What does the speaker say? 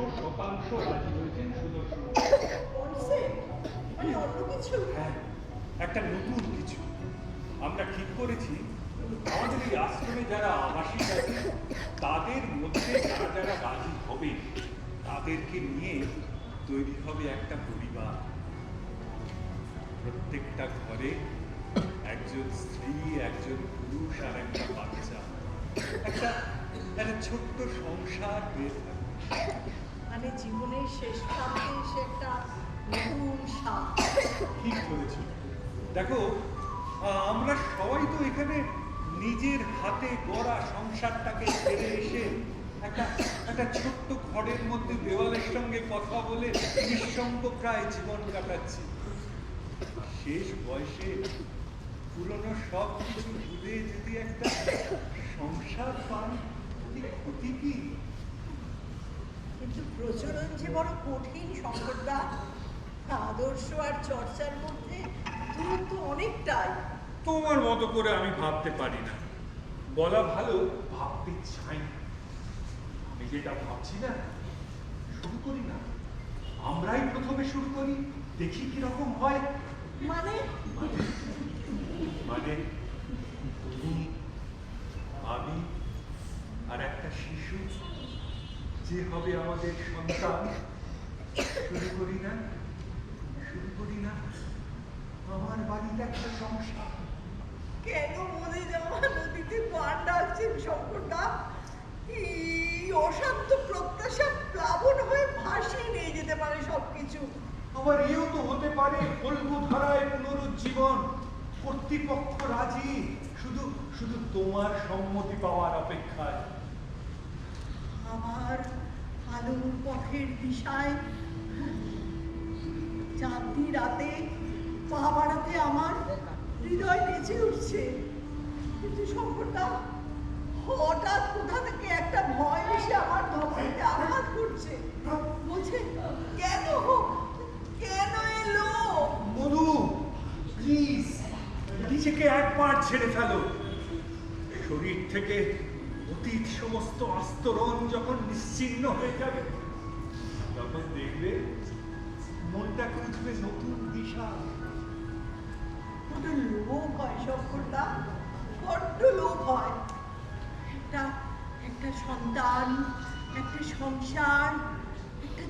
100% রাজি হয়েছেন সুদর্শন। মানে অন্য কিছু? হ্যাঁ, একটা নতুন কিছু। আমরা ঠিক করেছি আমাদের এই আশ্রমে যারা আবাসিক আছে তাদের মধ্যে যারা যারা রাজি হবে তাদেরকে নিয়ে তৈরি হবে একটা পরিবার। প্রত্যেকটা ঘরে একজন স্ত্রী, একজন পুরুষ আর একটা বাচ্চা, একটা একটা ছোট্ট সংসার হয়ে থাকবে। মানে জীবনের শেষ প্রান্তে এসে একটা নতুন স্বাদ। ঠিক বলেছ। দেখো, আমরা সবাই তো এখানে নিজের হাতে গড়া সংসারটাকে ছেড়ে এসে একটা একটা ছোট্ট ঘরের মধ্যে দেওয়ালের সঙ্গে কথা বলে নিঃসঙ্গ প্রায় জীবন কাটাচ্ছি। শেষ বয়সে পুরনো সব কিছু ভুলে যদি একটা সংসার পান, ক্ষতি কি? কিন্তু প্রচলন যে বড় কঠিন শঙ্করদা। আদর্শ আর চর্চার মধ্যে দূরত্ব অনেকটাই। তোমার মতো করে আমি ভাবতে পারি না, বলা ভালো ভাবতে চাই না। আমি যেটা ভাবছি না, শুরু করি না, আমরাই প্রথমে শুরু করি, দেখি কিরকম হয়। মানে মানে তুমি, আমি আর একটা শিশু যে হবে আমাদের সন্তান। শুরু করি না, শুরু করি না আমার বাড়িতে একটা সংসার। কেন মনে যাওয়া নদীতে পান ডাকছেন শঙ্করদা? এই অশান্ত প্রত্যাশা প্লাবন হয়ে ভাসিয়ে নিয়ে যেতে পারে সবকিছু। আবার এও তো হতে পারে ফল্গু ধারায় পুনরুজ্জীবন। কর্তৃপক্ষ রাজি, শুধু শুধু তোমার সম্মতি পাওয়ার অপেক্ষায়। আমার আলোর পথের দিশায় চাঁদনি রাতে পা বাড়াতে আমার হৃদয় নেচে উঠছে। কিন্তু শঙ্করদা, হঠাৎ কোথা থেকে একটা ভয় এসে আমার ধমনীতে আঘাত করছে। বলছে, কেন কেন এলো? মধু, প্লিজ নিজেকে একবার ছেড়ে ফেলো। শরীর থেকে অতীত সমস্ত আস্তরণ যখন নিশ্চিহ্ন হয়ে যাবে, তখন দেখবে মনটা খুঁজবে নতুন দিশা। বড্ড লোভ হয় শঙ্করদা, বড্ড লোভ হয়। একটা একটা সন্তান, একটা সংসার, একটা